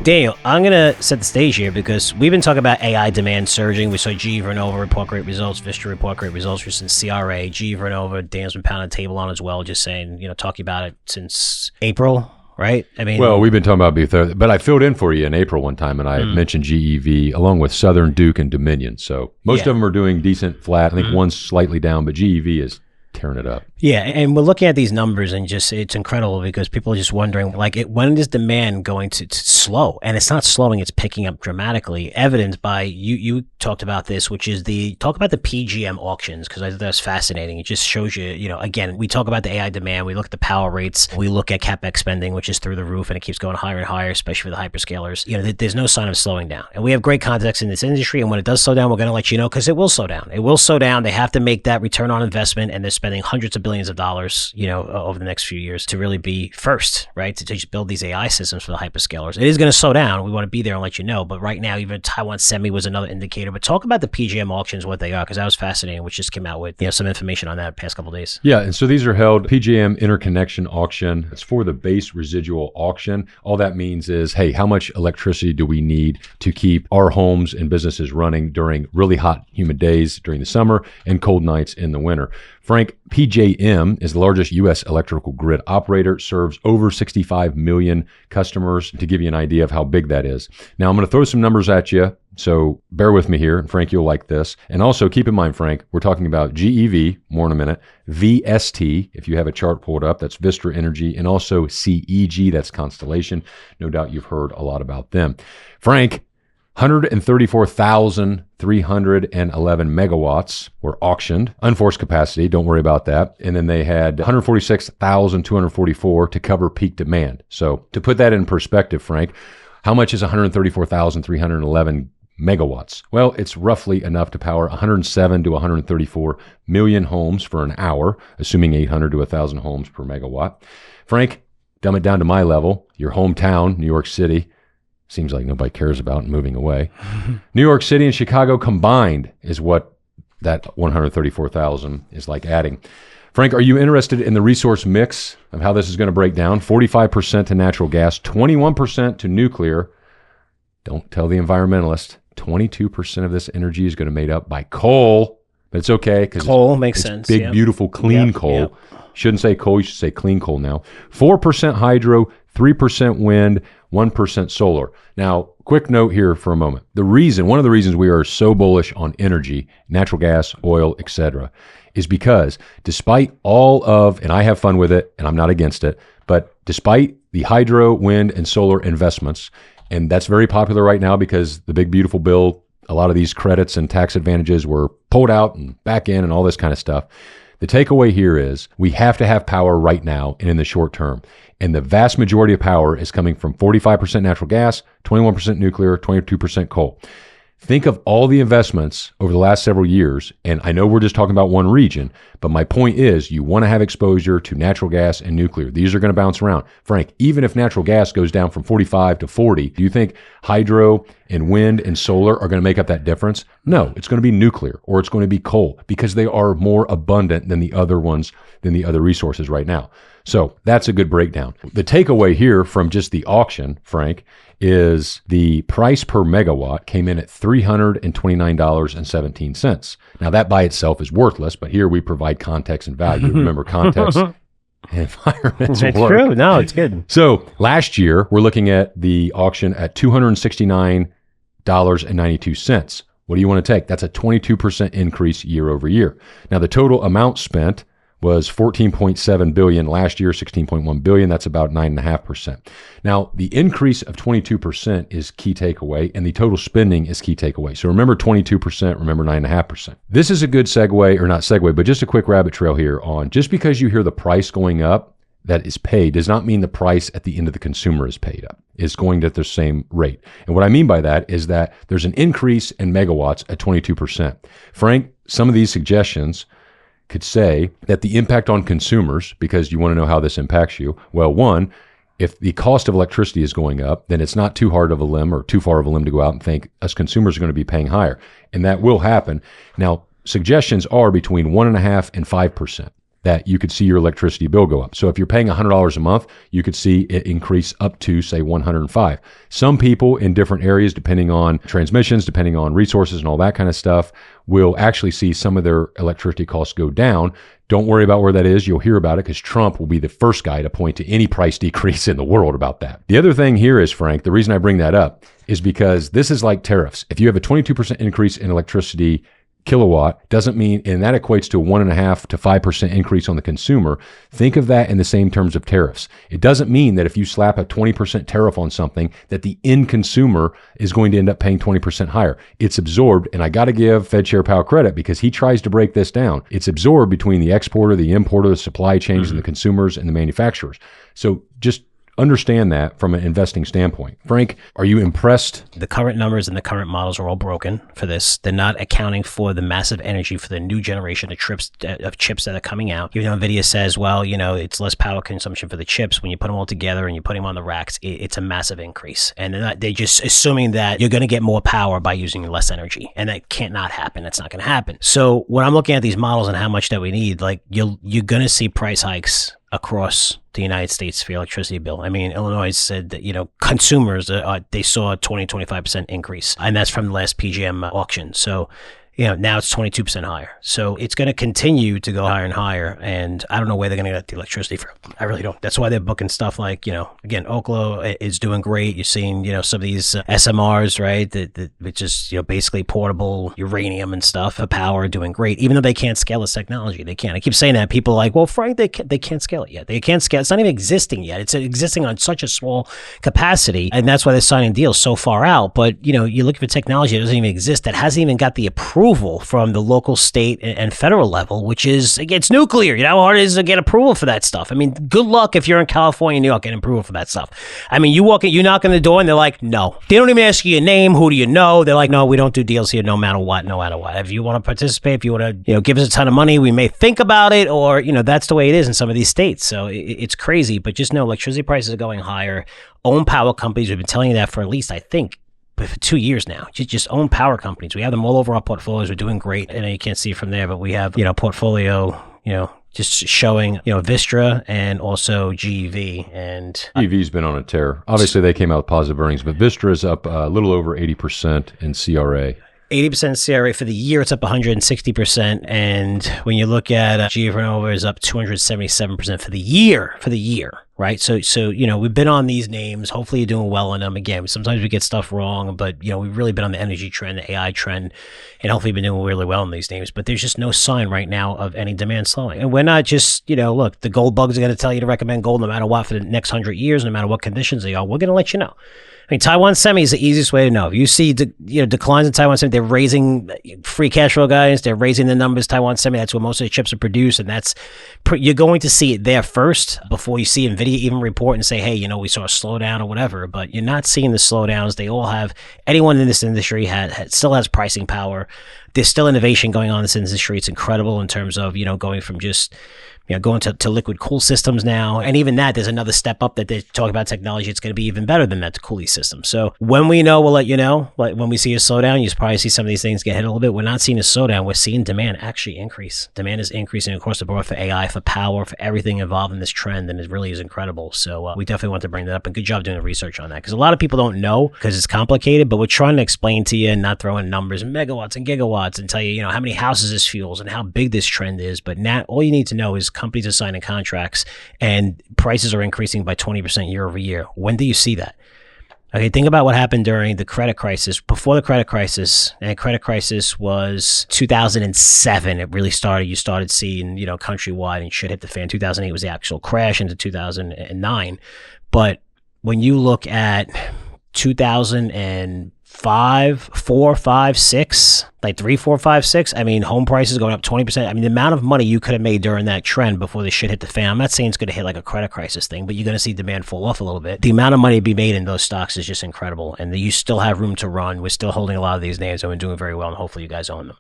Daniel, I'm going to set the stage here because we've been talking about AI demand surging. We saw GE Vernova report great results, Vistra report great results since CRA. GE Vernova, Daniel's been pounding the table on as well, just saying, talking about it since April, right? I mean, well, we've been talking about before, but I filled in for you in April one time, and I mentioned GEV along with Southern, Duke, and Dominion. So most of them are doing decent flat. I think one's slightly down, but GEV is tearing it up. Yeah, and we're looking at these numbers and just it's incredible because people are just wondering, when is demand going to slow? And it's not slowing, it's picking up dramatically, evidenced by, you talked about this, which is talk about the PGM auctions, because I think that's fascinating. It just shows you, again, we talk about the AI demand, we look at the power rates, we look at CapEx spending, which is through the roof, and it keeps going higher and higher, especially for the hyperscalers. There's no sign of slowing down. And we have great context in this industry, and when it does slow down, we're going to let you know, because it will slow down. It will slow down. They have to make that return on investment, and they're spending hundreds of billions of dollars, over the next few years to really be first, right? To just build these AI systems for the hyperscalers. It is going to slow down. We want to be there and let you know. But right now, even Taiwan Semi was another indicator. But talk about the PGM auctions, what they are, because that was fascinating, which just came out with some information on that past couple of days. Yeah, and so these are held PGM interconnection auction. It's for the base residual auction. All that means is, hey, how much electricity do we need to keep our homes and businesses running during really hot, humid days during the summer and cold nights in the winter? Frank, PJM is the largest U.S. electrical grid operator, serves over 65 million customers, to give you an idea of how big that is. Now, I'm going to throw some numbers at you, so bear with me here. And Frank, you'll like this. And also keep in mind, Frank, we're talking about GEV, more in a minute, VST, if you have a chart pulled up, that's Vistra Energy, and also CEG, that's Constellation. No doubt you've heard a lot about them. Frank, 134,311 megawatts were auctioned, unforced capacity, don't worry about that. And then they had 146,244 to cover peak demand. So to put that in perspective, Frank, how much is 134,311 megawatts? Well, it's roughly enough to power 107 to 134 million homes for an hour, assuming 800 to 1,000 homes per megawatt. Frank, dumb it down to my level, your hometown, New York City. Seems like nobody cares about moving away. New York City and Chicago combined is what that 134,000 is like adding. Frank, are you interested in the resource mix of how this is going to break down? 45% to natural gas, 21% to nuclear. Don't tell the environmentalist. 22% of this energy is going to be made up by coal. But it's okay because coal makes sense. Big, beautiful, clean coal. Yep. Shouldn't say coal, you should say clean coal now. 4% hydro, 3% wind, 1% solar. Now, quick note here for a moment. One of the reasons we are so bullish on energy, natural gas, oil, etc., is because despite all of, and I have fun with it, and I'm not against it, but despite the hydro, wind, and solar investments, and that's very popular right now because the big beautiful bill, a lot of these credits and tax advantages were pulled out and back in and all this kind of stuff. The takeaway here is we have to have power right now and in the short term. And the vast majority of power is coming from 45% natural gas, 21% nuclear, 22% coal. Think of all the investments over the last several years, and I know we're just talking about one region, but my point is you want to have exposure to natural gas and nuclear. These are going to bounce around. Frank, even if natural gas goes down from 45 to 40, do you think hydro and wind and solar are going to make up that difference? No, it's going to be nuclear or it's going to be coal because they are more abundant than the other ones, than the other resources right now. So that's a good breakdown. The takeaway here from just the auction, Frank, is the price per megawatt came in at $329.17. Now that by itself is worthless, but here we provide context and value. Remember, context and environments It's work. true. No, it's good. So last year, we're looking at the auction at $269.92. What do you want to take? That's a 22% increase year over year. Now the total amount spent was $14.7 billion last year, $16.1 billion. That's about 9.5%. Now, the increase of 22% is key takeaway, and the total spending is key takeaway. So remember 22%, remember 9.5%. This is a good segue, or not segue, but just a quick rabbit trail here on just because you hear the price going up that is paid does not mean the price at the end of the consumer is paid up. It's going at the same rate. And what I mean by that is that there's an increase in megawatts at 22%. Frank, some of these suggestions could say that the impact on consumers, because you want to know how this impacts you, well, one, if the cost of electricity is going up, then it's not too hard of a limb or too far of a limb to go out and think us consumers are going to be paying higher. And that will happen. Now, suggestions are between 1.5% and 5%. that you could see your electricity bill go up. So if you're paying $100 a month, you could see it increase up to, say, $105. Some people in different areas, depending on transmissions, depending on resources and all that kind of stuff, will actually see some of their electricity costs go down. Don't worry about where that is. You'll hear about it because Trump will be the first guy to point to any price decrease in the world about that. The other thing here is, Frank, the reason I bring that up is because this is like tariffs. If you have a 22% increase in electricity kilowatt, doesn't mean, and that equates to a 1.5% to 5% increase on the consumer. Think of that in the same terms of tariffs. It doesn't mean that if you slap a 20% tariff on something that the end consumer is going to end up paying 20% higher. It's absorbed, and I got to give Fed Chair Powell credit because he tries to break this down. It's absorbed between the exporter, the importer, the supply chains, and the consumers and the manufacturers. So just understand that from an investing standpoint. Frank, are you impressed? The current numbers and the current models are all broken for this. They're not accounting for the massive energy for the new generation of chips that are coming out. Even though NVIDIA says, well, it's less power consumption for the chips. When you put them all together and you put them on the racks, it's a massive increase. And they're just assuming that you're going to get more power by using less energy. And that can't not happen. That's not going to happen. So when I'm looking at these models and how much that we need, like you're going to see price hikes across the United States for your electricity bill. I mean, Illinois said that, consumers, they saw a 20-25% increase, and that's from the last PJM auction. So, now it's 22% higher. So it's going to continue to go higher and higher. And I don't know where they're going to get the electricity from. I really don't. That's why they're booking stuff like, again, Oklo is doing great. You're seeing, some of these SMRs, right? Which is, basically portable uranium and stuff for power doing great, even though they can't scale this technology. They can't. I keep saying that. People are like, well, Frank, they can't scale it yet. They can't scale. It's not even existing yet. It's existing on such a small capacity. And that's why they're signing deals so far out. But, you're looking for technology that doesn't even exist, that hasn't even got the approval from the local, state, and federal level, which is, against nuclear. You know how hard it is to get approval for that stuff. I mean, good luck if you're in California, New York, getting approval for that stuff. I mean, you knock on the door and they're like, no. They don't even ask you your name. Who do you know? They're like, no, we don't do deals here no matter what. If you want to participate, if you want to, give us a ton of money, we may think about it, or, that's the way it is in some of these states. So it's crazy, but just know electricity prices are going higher. Own power companies, we've been telling you that for at least, I think, for 2 years now. Just own power companies. We have them all over our portfolios. We're doing great. I know you can't see from there, but we have, portfolio, just showing, Vistra and also GEV. And GEV's been on a tear. Obviously, they came out with positive earnings, but Vistra is up a little over 80% in CRA. 80% CRA for the year, it's up 160%. And when you look at GE Vernova is up 277% for the year, right? So, we've been on these names. Hopefully you're doing well on them. Again, sometimes we get stuff wrong, but, we've really been on the energy trend, the AI trend, and hopefully been doing really well on these names. But there's just no sign right now of any demand slowing. And we're not just, look, the gold bugs are going to tell you to recommend gold no matter what for the next 100 years, no matter what conditions they are. We're going to let you know. I mean, Taiwan Semi is the easiest way to know. If you see, declines in Taiwan Semi, they're raising free cash flow guys. They're raising the numbers. Taiwan Semi, that's where most of the chips are produced, and you're going to see it there first before you see NVIDIA even report and say, hey, we saw a slowdown or whatever. But you're not seeing the slowdowns. They all have. Anyone in this industry still has pricing power. There's still innovation going on in this industry. It's incredible in terms of going from just going to liquid cool systems now. And even that, there's another step up that they talk about technology. It's going to be even better than that to cool these systems. So when we know, we'll let you know. Like when we see a slowdown, you probably see some of these things get hit a little bit. We're not seeing a slowdown. We're seeing demand actually increase. Demand is increasing across the board for AI, for power, for everything involved in this trend. And it really is incredible. So we definitely want to bring that up. And good job doing the research on that. Because a lot of people don't know because it's complicated, but we're trying to explain to you and not throw in numbers and megawatts and gigawatts and tell you, how many houses this fuels and how big this trend is. But now all you need to know is companies are signing contracts and prices are increasing by 20% year over year. When do you see that? Okay, think about what happened during the credit crisis. Before the credit crisis, and credit crisis was 2007. It really started. You started seeing, countrywide and shit hit the fan. 2008 was the actual crash into 2009. But when you look at 2005, 4, 5, 6, like 3, 4, 5, 6. I mean, home prices going up 20%. I mean, the amount of money you could have made during that trend before the shit hit the fan. I'm not saying it's going to hit like a credit crisis thing, but you're going to see demand fall off a little bit. The amount of money to be made in those stocks is just incredible. And you still have room to run. We're still holding a lot of these names and we're doing very well. And hopefully you guys own them.